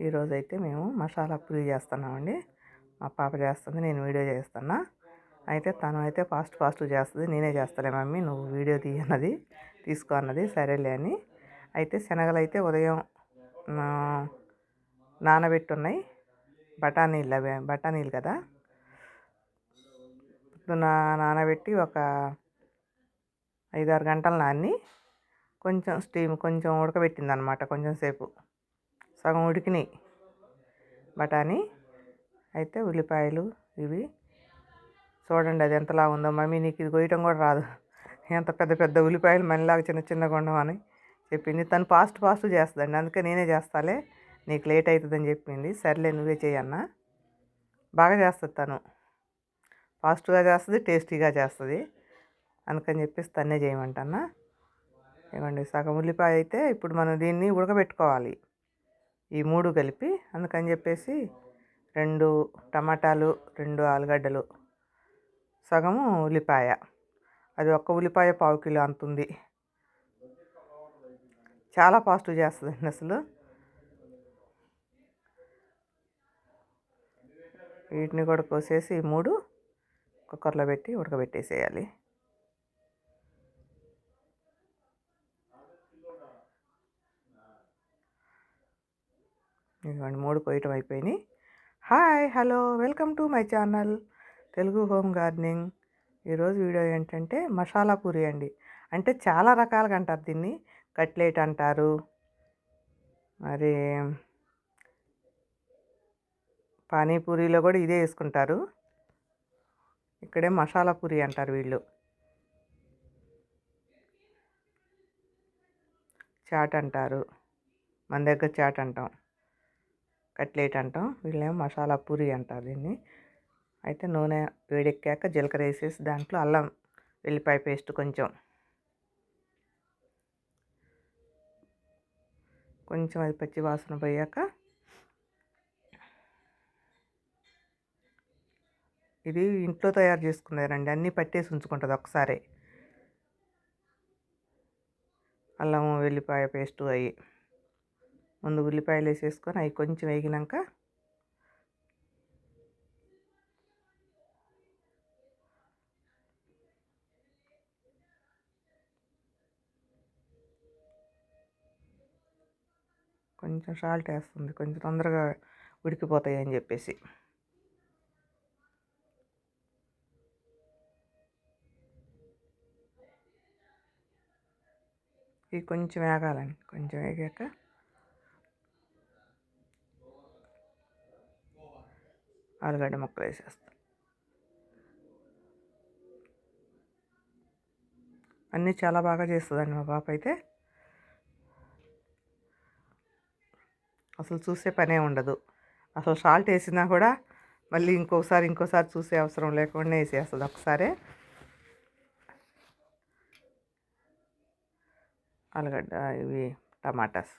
ఈరోజైతే మేము మసాలా పూరి చేస్తున్నామండి. మా పాప చేస్తుంది, నేను వీడియో చేస్తున్నా. అయితే తను అయితే ఫాస్ట్గా చేస్తుంది. నేనే చేస్తాలే మమ్మీ, నువ్వు వీడియో తీయన్నది, తీసుకో అన్నది. సరేలే అని అయితే శనగలు అయితే ఉదయం నానబెట్టున్నాయి. బఠానీలు కదా, నానబెట్టి ఒక 5-6 గంటలు నాని కొంచెం కొంచెం ఉడకబెట్టింది అనమాట. కొంచెం సేపు సగం ఉడికినాయి బఠానీ. అయితే ఉల్లిపాయలు ఇవి చూడండి, అది ఎంతలా ఉందో. మమ్మీ నీకు ఇది కొయ్యటం కూడా రాదు, ఎంత పెద్ద పెద్ద ఉల్లిపాయలు మనలాగా చిన్న చిన్నగా ఉండమని చెప్పింది. తను ఫాస్ట్ చేస్తుందండి, అందుకే నేనే చేస్తాలే, నీకు లేట్ అవుతుందని చెప్పింది. సర్లే నువ్వే చేయన్నా, బాగా చేస్తుంది తను, ఫాస్ట్గా చేస్తుంది, టేస్టీగా చేస్తుంది. అందుకని చెప్పేసి తన్నే చేయమంటన్నా. ఇవ్వండి సగం ఉల్లిపాయ. అయితే ఇప్పుడు మనం దీన్ని ఉడకబెట్టుకోవాలి, ఈ 3 కలిపి. అందుకని చెప్పేసి 2 టమాటాలు, 2 ఆలుగడ్డలు, సగము ఉల్లిపాయ. అది ఒక్క ఉల్లిపాయ 1/4 కిలో అంత ఉంది. చాలా ఫాస్ట్గా చేస్తుందండి అసలు. వీటిని కూడా కోసేసి 3 కుక్కర్లో పెట్టి ఉడకబెట్టేసేయాలి. ఇదిగోండి 3 కొయ్యటం అయిపోయినాయి. Hi, hello, welcome to my channel Telugu home gardening. ఈరోజు వీడియో ఏంటంటే మసాలా పూరి అండి. అంటే చాలా రకాలుగా అంటారు దీన్ని. కట్లెట్ అంటారు, మరి పానీపూరిలో కూడా ఇదే వేసుకుంటారు. ఇక్కడే మసాలా పూరి అంటారు వీళ్ళు. చాట్ అంటారు, మన దగ్గర చాట్ అంటాం, కట్లెట్ అంటాం, వీళ్ళేమో మసాలా పూరి అంటారు దీన్ని. అయితే నూనె వేడెక్కాక జీలకర్ర వేసేసి దాంట్లో అల్లం వెల్లిపాయ పేస్ట్ కొంచెం అది పచ్చి వాసన పోయాక, ఇది ఇంట్లో తయారు చేసుకున్నారండి, అన్నీ పట్టేసి ఉంచుకుంటుంది ఒకసారి. అల్లం వెల్లిపాయ పేస్టు అవి ముందు ఉల్లిపాయలు వేసేసుకొని అవి కొంచెం వేగినాక కొంచెం సాల్ట్ వేస్తుంది, కొంచెం తొందరగా ఉడికిపోతాయి అని చెప్పేసి. ఇవి కొంచెం వేగాలండి, కొంచెం వేగాక ఆలుగడ్డ ముక్కలు వేసేస్తాం. అన్నీ చాలా బాగా చేస్తుందండి మా పాప అయితే. అసలు చూసే పనే ఉండదు. అసలు సాల్ట్ వేసినా కూడా మళ్ళీ ఇంకోసారి చూసే అవసరం లేకుండా వేసేస్తుంది ఒకసారి. ఆలుగడ్డ, ఇవి టమాటాస్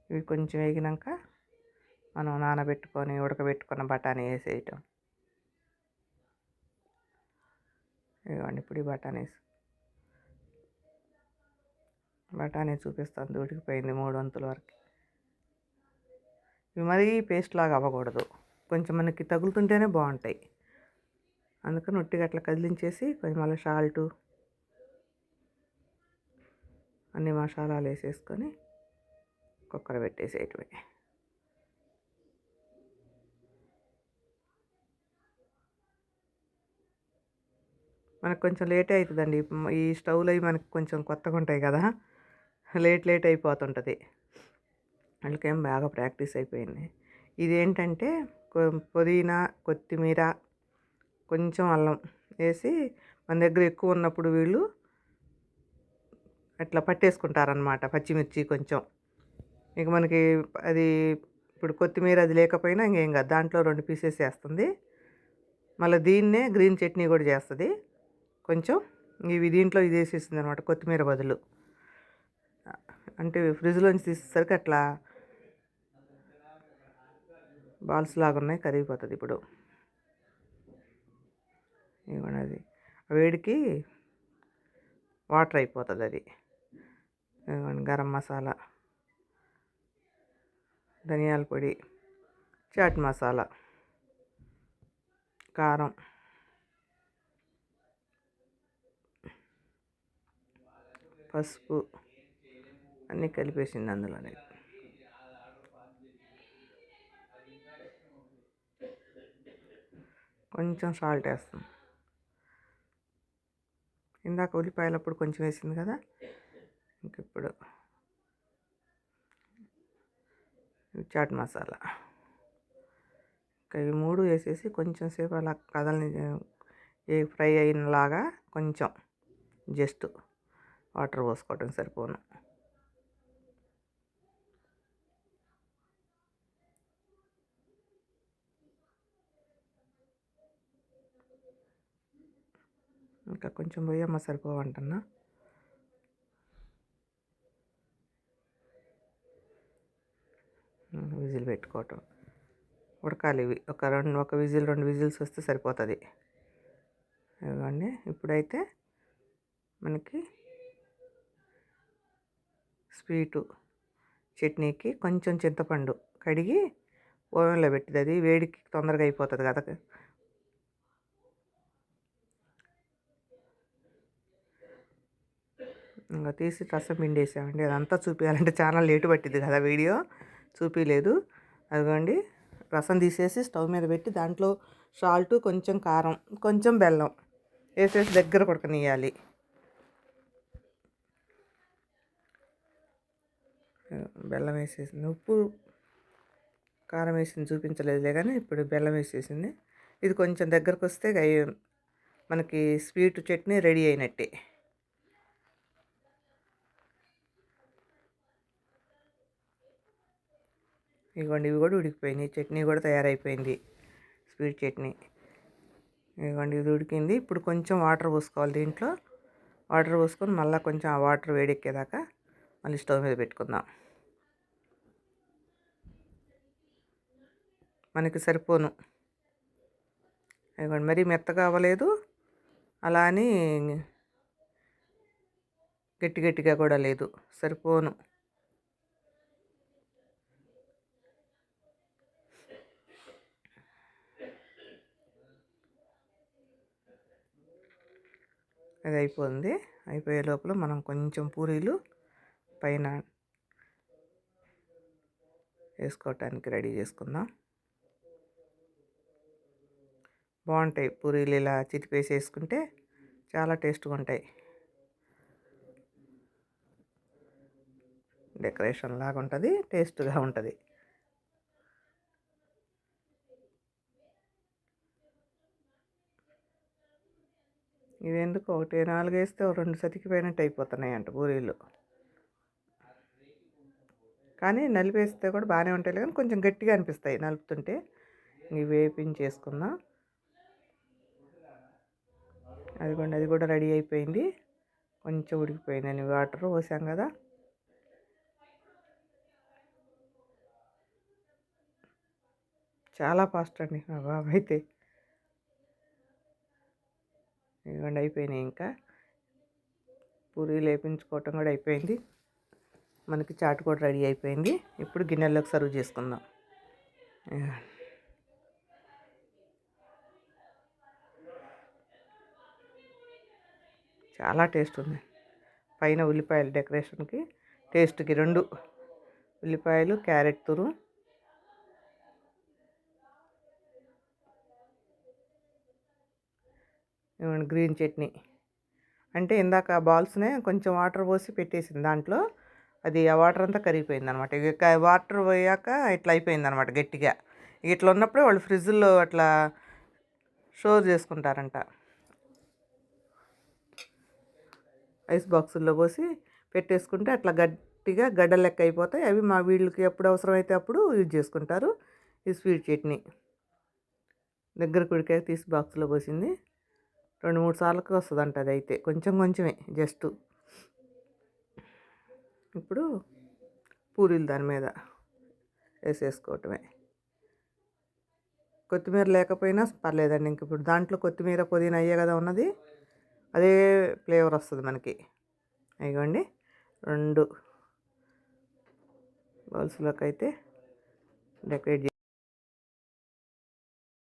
ఇవి కొంచెం వేగినాక మనం ఉడకబెట్టుకున్న బఠానీ వేసేయటం. ఇవ్వండి ఇప్పుడు ఈ బఠానీ చూపిస్తుంది, ఉడికిపోయింది 3 వంతుల వరకు. ఇవి మరీ పేస్ట్ లాగా అవ్వకూడదు, కొంచెం మనకి తగులుతుంటేనే బాగుంటాయి. అందుకని ఉట్టిగా అట్లా కదిలించేసి కొంచెం మళ్ళీ సాల్టు, అన్ని మసాలాలు వేసేసుకొని కుక్కర్ పెట్టేసేయటమే. మనకు కొంచెం లేటే అవుతుందండి, ఈ స్టవ్లు అవి మనకు కొంచెం కొత్తగా ఉంటాయి కదా, లేట్ అయిపోతుంటుంది. వాళ్ళకేం బాగా ప్రాక్టీస్ అయిపోయింది. ఇదేంటంటే పుదీనా, కొత్తిమీర, కొంచెం అల్లం వేసి మన దగ్గర ఎక్కువ ఉన్నప్పుడు వీళ్ళు అట్లా పట్టేసుకుంటారనమాట. పచ్చిమిర్చి కొంచెం, ఇక మనకి అది ఇప్పుడు కొత్తిమీర అది లేకపోయినా ఇంకేం కాదు, దాంట్లో 2 పీసెస్ వేస్తుంది. మళ్ళీ దీన్నే గ్రీన్ చట్నీ కూడా చేస్తుంది కొంచెం. ఇవి దీంట్లో ఇది వేసేసింది అనమాట కొత్తిమీర బదులు. అంటే ఫ్రిడ్జ్లోంచి తీసేసరికి అట్లా బాల్స్ లాగా ఉన్నాయి, కరిగిపోతుంది ఇప్పుడు. ఇవ్వండి, అది వేడికి వాటర్ అయిపోతుంది అది. ఇవ్వండి గరం మసాలా, ధనియాల పొడి, చాట్ మసాలా, కారం, పసుపు అన్నీ కలిపేసింది అందులోనే. కొంచెం సాల్ట్ వేస్తాం. ఇందాక ఉల్లిపాయలప్పుడు కొంచెం వేసింది కదా, ఇంక ఇప్పుడు చాట్ మసాలా, ఇంకా ఇవి 3 వేసేసి కొంచెం సేపు అలా కదలని ఫ్రై అయినలాగా కొంచెం జస్ట్ వాటర్ పోసుకోవటం సరిపోను. ఇంకా కొంచెం పోయమ్మ సరిపోవంటున్నా. విజిల్ పెట్టుకోవటం, ఉడకాలి ఇవి. ఒక విజిల్ 2 విజిల్స్ వస్తే సరిపోతుంది. ఇవ్వండి. ఇప్పుడైతే మనకి స్వీటు చట్నీకి కొంచెం చింతపండు కడిగి ఓవెన్లో పెట్టింది, అది వేడికి తొందరగా అయిపోతుంది కదా. ఇంకా తీసి రసం పిండేసామండి. అదంతా చూపించాలంటే చాలా లేటు పట్టింది కదా, వీడియో చూపించలేదు. అదిగోండి, రసం తీసేసి స్టవ్ మీద పెట్టి దాంట్లో సాల్ట్, కొంచెం కారం, కొంచెం బెల్లం వేసేసి దగ్గర కొడకనియాలి. బెల్లం వేసేసింది, ఉప్పు కారం వేసింది చూపించలేదులే కానీ ఇప్పుడు బెల్లం వేసేసింది. ఇది కొంచెం దగ్గరకు వస్తే మనకి స్వీట్ చట్నీ రెడీ అయినట్టే. ఇదిగోండి, ఇవి కూడా ఉడికిపోయినాయి. చట్నీ కూడా తయారైపోయింది, స్వీట్ చట్నీ. ఇదిగోండి, ఇది ఉడికింది. ఇప్పుడు కొంచెం వాటర్ పోసుకోవాలి దీంట్లో. వాటర్ పోసుకొని మళ్ళీ కొంచెం ఆ వాటర్ వేడెక్కేదాకా మళ్ళీ స్టవ్ మీద పెట్టుకుందాం. మనకి సరిపోను. ఇదిగోండి, మరీ మెత్తగా అవ్వలేదు, అలా అని గట్టి గట్టిగా కూడా లేదు, సరిపోను. అది అయిపోయింది. అయిపోయే లోపల మనం కొంచెం పూరీలు పైన వేసుకోవటానికి రెడీ చేసుకుందాం. బాగుంటాయి పూరీలు, ఇలా చితిపేసి వేసుకుంటే చాలా టేస్ట్గా ఉంటాయి. డెకరేషన్ లాగా ఉంటుంది, టేస్ట్గా ఉంటుంది. ఇవి ఎందుకు 1 4 వేస్తే 2 సతికిపోయినట్టు అయిపోతున్నాయి అంట పూరీలు. కానీ నలిపేస్తే కూడా బాగానే ఉంటాయి, కానీ కొంచెం గట్టిగా అనిపిస్తాయి నలుపుతుంటే. ఇవి వేపించేసుకుందాం. అదిగోండి, అది కూడా రెడీ అయిపోయింది. కొంచెం ఉడికిపోయిందని వాటర్ పోసాం కదా. చాలా ఫాస్ట్ అండి మా బాబు అయితే. ఇదిగోండి, అయిపోయినాయి. ఇంకా పూరీలు వేపించుకోవటం కూడా అయిపోయింది. మనకి చాట్ కూడా రెడీ అయిపోయింది. ఇప్పుడు గిన్నెల్లోకి సర్వ్ చేసుకుందాం. చాలా టేస్ట్ ఉంది. పైన ఉల్లిపాయలు డెకరేషన్కి, టేస్ట్కి 2 ఉల్లిపాయలు, క్యారెట్ తురు, గ్రీన్ చట్నీ. అంటే ఇందాక బాల్స్నే కొంచెం వాటర్ పోసి పెట్టేసింది దాంట్లో, అది ఆ వాటర్ అంతా కరిగిపోయింది అనమాట. ఇక వాటర్ పోయాక ఇట్లా అయిపోయింది అనమాట గట్టిగా. ఇట్లా ఉన్నప్పుడే వాళ్ళు ఫ్రిడ్జ్లో అట్లా స్టోర్ చేసుకుంటారంట, ఐస్ బాక్సుల్లో పోసి పెట్టేసుకుంటే అట్లా గట్టిగా గడ్డల లెక్క అయిపోతాయి. అవి మా వీళ్ళకి ఎప్పుడు అవసరమైతే అప్పుడు యూజ్ చేసుకుంటారు. ఈ స్వీట్ చట్నీ దగ్గర కుడికాయ తీసి బాక్స్లో పోసింది. 2 3 సార్లకి వస్తుందంట అది. అయితే కొంచెం కొంచెమే జస్ట్. ఇప్పుడు పూరీలు దాని మీద వేసేసుకోవటమే. కొత్తిమీర లేకపోయినా పర్లేదండి. ఇంక ఇప్పుడు దాంట్లో కొత్తిమీర, పుదీనా అయ్యే కదా ఉన్నది, అదే ఫ్లేవర్ వస్తుంది మనకి. ఇదిగోండి, 2 బౌల్స్లోకి అయితే డెకరేట్